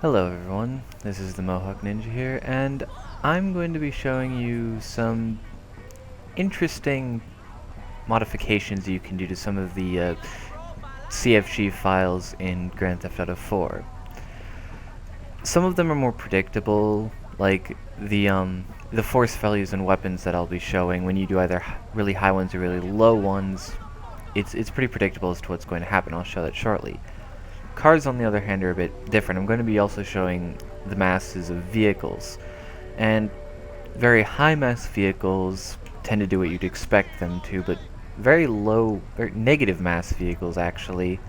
Hello everyone, this is the Mohawk Ninja here, and I'm going to be showing you some interesting modifications you can do to some of the CFG files in Grand Theft Auto 4. Some of them are more predictable, like the force values and weapons that I'll be showing. When you do either really high ones or really low ones, it's pretty predictable as to what's going to happen. I'll show that shortly. Cars, on the other hand, are a bit different. I'm going to be also showing the masses of vehicles. And very high mass vehicles tend to do what you'd expect them to, but very low, very negative mass vehicles actually,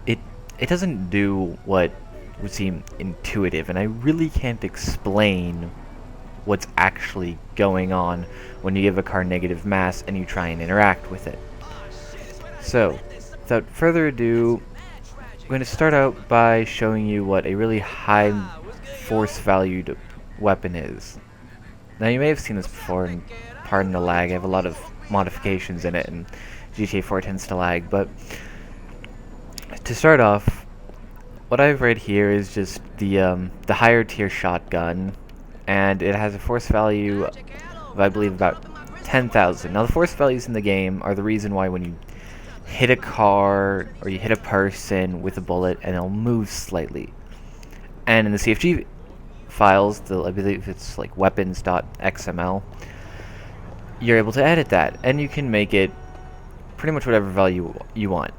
it doesn't do what would seem intuitive, and I really can't explain what's actually going on when you give a car negative mass and you try and interact with it. So, without further ado, I'm going to start out by showing you what a really high force valued weapon is. Now you may have seen this before, and pardon the lag, I have a lot of modifications in it and GTA 4 tends to lag, but to start off, what I've read here is just the higher tier shotgun, and it has a force value of, I believe, about 10,000. Now the force values in the game are the reason why when you hit a car or you hit a person with a bullet and it'll move slightly. And in the CFG files, I believe it's like weapons.xml, you're able to edit that, and you can make it pretty much whatever value you want.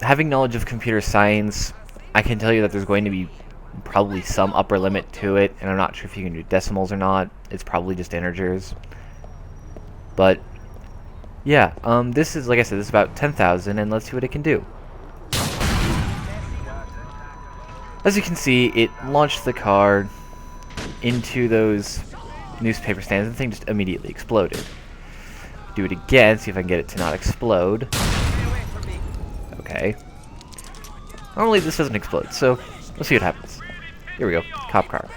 Having knowledge of computer science, I can tell you that there's going to be probably some upper limit to it, and I'm not sure if you can do decimals or not. It's probably just integers. But yeah, this is, like I said, this is about 10,000, and let's see what it can do. As you can see, it launched the car into those newspaper stands, and the thing just immediately exploded. Do it again, see if I can get it to not explode. Okay. Normally this doesn't explode, so let's see what happens. Here we go, cop car.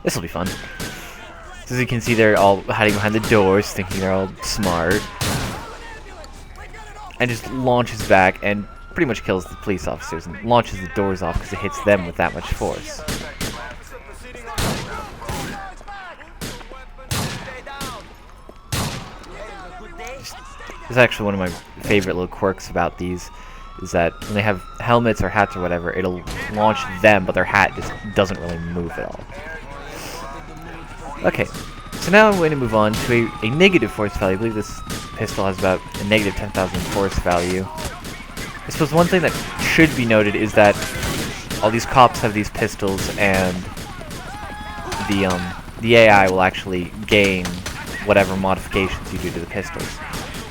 This will be fun. So as you can see, they're all hiding behind the doors, thinking they're all smart. And just launches back and pretty much kills the police officers and launches the doors off because it hits them with that much force. It's actually one of my favorite little quirks about these, is that when they have helmets or hats or whatever, it'll launch them, but their hat just doesn't really move at all. Okay, so now I'm going to move on to a negative force value. I believe this pistol has about a negative 10,000 force value. I suppose one thing that should be noted is that all these cops have these pistols, and the AI will actually gain whatever modifications you do to the pistols.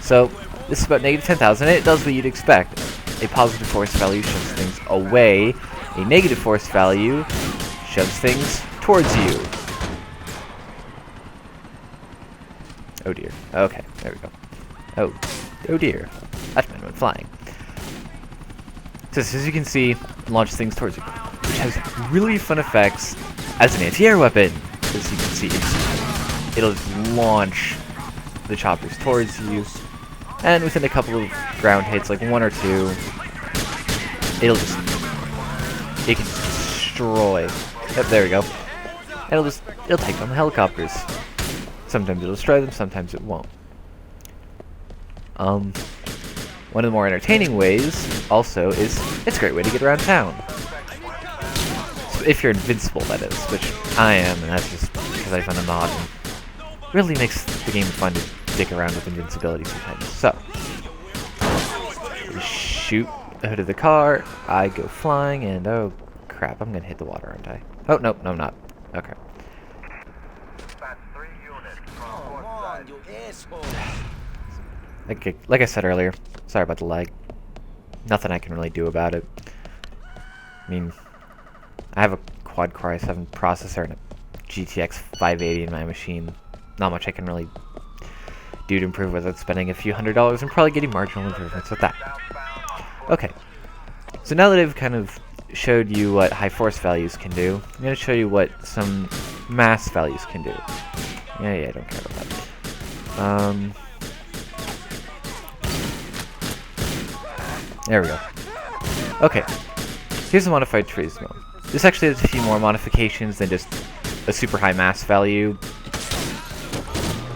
So this is about negative 10,000, and it does what you'd expect. A positive force value shoves things away. A negative force value shoves things towards you. Oh dear. Okay, there we go. Oh dear. That man went flying. So as you can see, it launches things towards you, which has really fun effects as an anti-air weapon. As you can see, it'll just launch the choppers towards you, and within a couple of ground hits, like one or two, it can destroy. Yep, there we go. It'll take down the helicopters. Sometimes it'll destroy them, sometimes it won't. One of the more entertaining ways, also, is it's a great way to get around town. So if you're invincible, that is, which I am, and that's just because I found a mod, and really makes the game fun to dick around with invincibility sometimes. So, we shoot the hood of the car, I go flying, and oh crap, I'm gonna hit the water, aren't I? Oh, nope, no I'm not. Okay. Like I said earlier, sorry about the lag. Nothing I can really do about it. I mean, I have a quad-core i7 processor and a GTX 580 in my machine. Not much I can really do to improve without spending a few $100s and probably getting marginal improvements with that. Okay, so now that I've kind of showed you what high force values can do, I'm going to show you what some mass values can do. Yeah, I don't care about that. There we go. Okay, here's a modified Turismo. This actually has a few more modifications than just a super high mass value,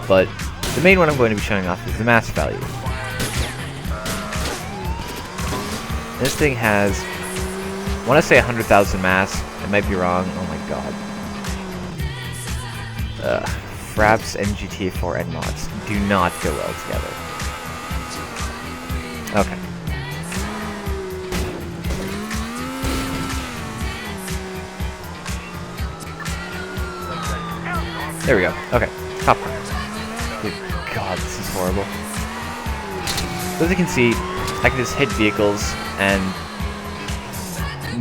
but the main one I'm going to be showing off is the mass value. This thing has, I want to say 100,000 mass. I might be wrong. Oh my god. Fraps and GTA 4 and mods do not go well together. Okay. There we go. Okay. Popcorn. Good god, this is horrible. So as you can see, I can just hit vehicles, and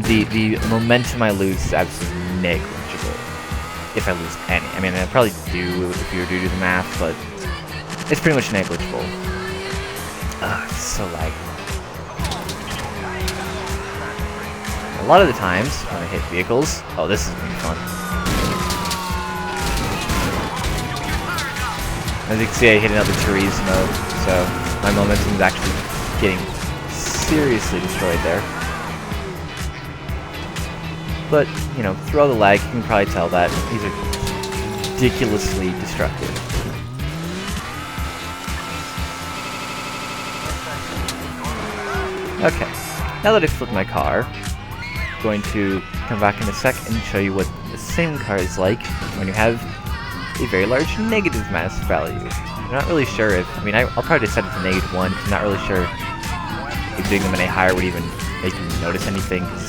the momentum I lose is absolutely negligible. If I lose any. I mean, I probably do if you were to do the math, but it's pretty much negligible. It's so laggy. A lot of the times, when I hit vehicles, oh, this is gonna be fun. As you can see, I hit another Turismo, so my momentum is actually getting seriously destroyed there. But, you know, through all the lag, you can probably tell that these are ridiculously destructive. Okay, now that I've flipped my car, I'm going to come back in a sec and show you what the same car is like when you have a very large negative mass value. I'm not really sure if, I mean, I'll probably set it to -1, because I'm not really sure if doing them any higher would even make you notice anything, because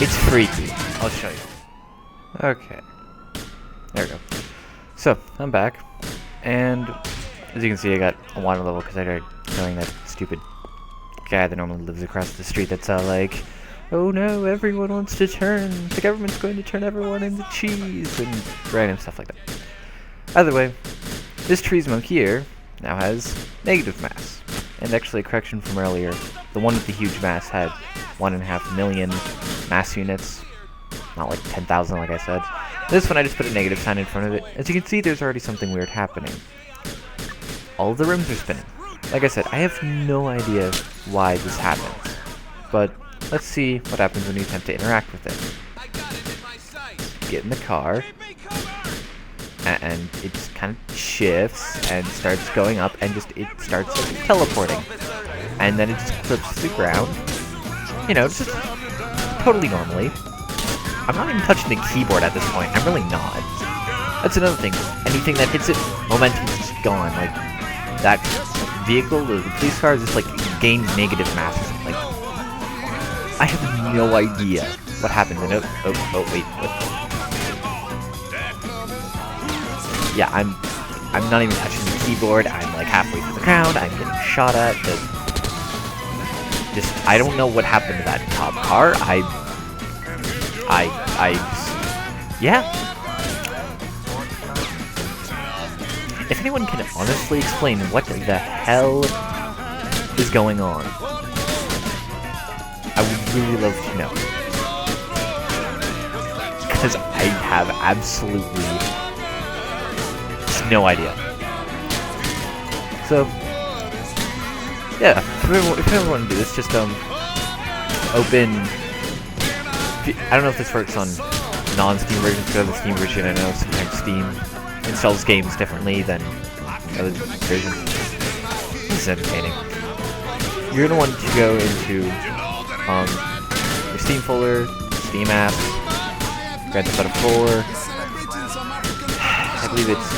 it's freaky. I'll show you. Okay. There we go. So, I'm back, and as you can see, I got a water level because I tried killing that stupid guy that normally lives across the street that's all like, oh no, everyone wants to turn, the government's going to turn everyone into cheese, and random stuff like that. Either way, this Turismo here now has negative mass. And actually, a correction from earlier, the one with the huge mass had 1.5 million mass units, not like 10,000 like I said. This one I just put a negative sign in front of it. As you can see, there's already something weird happening. All of the rims are spinning. Like I said, I have no idea why this happens, but let's see what happens when you attempt to interact with it. Get in the car, and it just kind of shifts and starts going up, and it starts teleporting, and then it just flips to the ground. You know, just totally normally. I'm not even touching the keyboard at this point. I'm really not. That's another thing. Anything that hits it, momentum is just gone. Like that vehicle, the police car, just like gains negative mass. Like I have no idea what happens. And oh wait. Yeah, I'm not even touching the keyboard. I'm like halfway through the ground. I'm getting shot at. I don't know what happened to that top car. Yeah. If anyone can honestly explain what the hell is going on, I would really love to know. Because I have absolutely no idea. So, yeah, if you ever want to do this, just open. I don't know if this works on non-Steam versions, because the Steam version, I know sometimes Steam installs games differently than other versions. This is entertaining. You're going to want to go into your Steam folder, Steam apps, Grand Theft Auto 4. I believe it's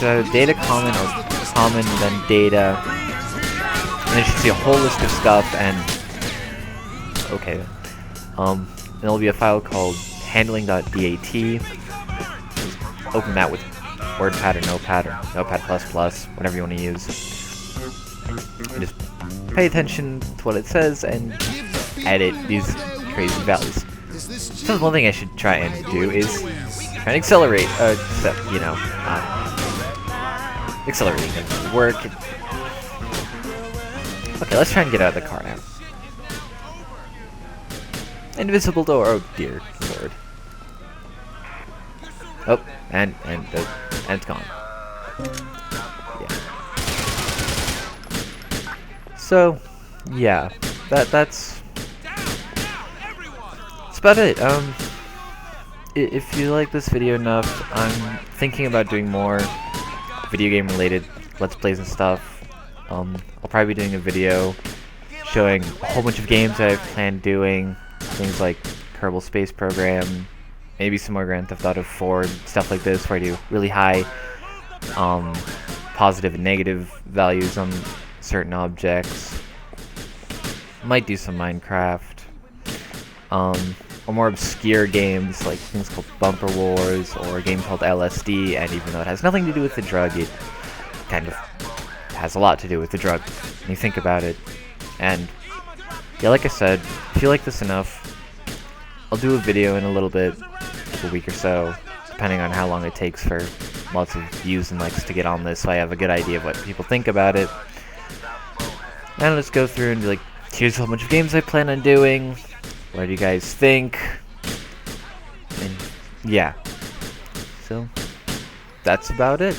either data common or common, then data. And then you should see a whole list of stuff, and okay then. And there'll be a file called handling.dat. Open that with WordPad or Notepad Notepad++, whatever you want to use. And just pay attention to what it says and edit these crazy values. So one thing I should try and do is try and accelerate, accelerating doesn't work. Okay, let's try and get out of the car now. Invisible door, oh dear lord. Oh, and it's gone. Yeah. So, yeah, that's about it. If you like this video enough, I'm thinking about doing more video game related Let's Plays and stuff. I'll probably be doing a video showing a whole bunch of games that I've planned doing, things like Kerbal Space Program, maybe some more Grand Theft Auto 4, stuff like this, where I do really high positive and negative values on certain objects. Might do some Minecraft. Or more obscure games like things called Bumper Wars or a game called LSD, and even though it has nothing to do with the drug, it kind of has a lot to do with the drug when you think about it. And yeah, like I said, if you like this enough, I'll do a video in a little bit, like a week or so, depending on how long it takes for lots of views and likes to get on this, so I have a good idea of what people think about it. And I'll just go through and be like, here's a whole bunch of games I plan on doing. What do you guys think? And yeah. So, that's about it.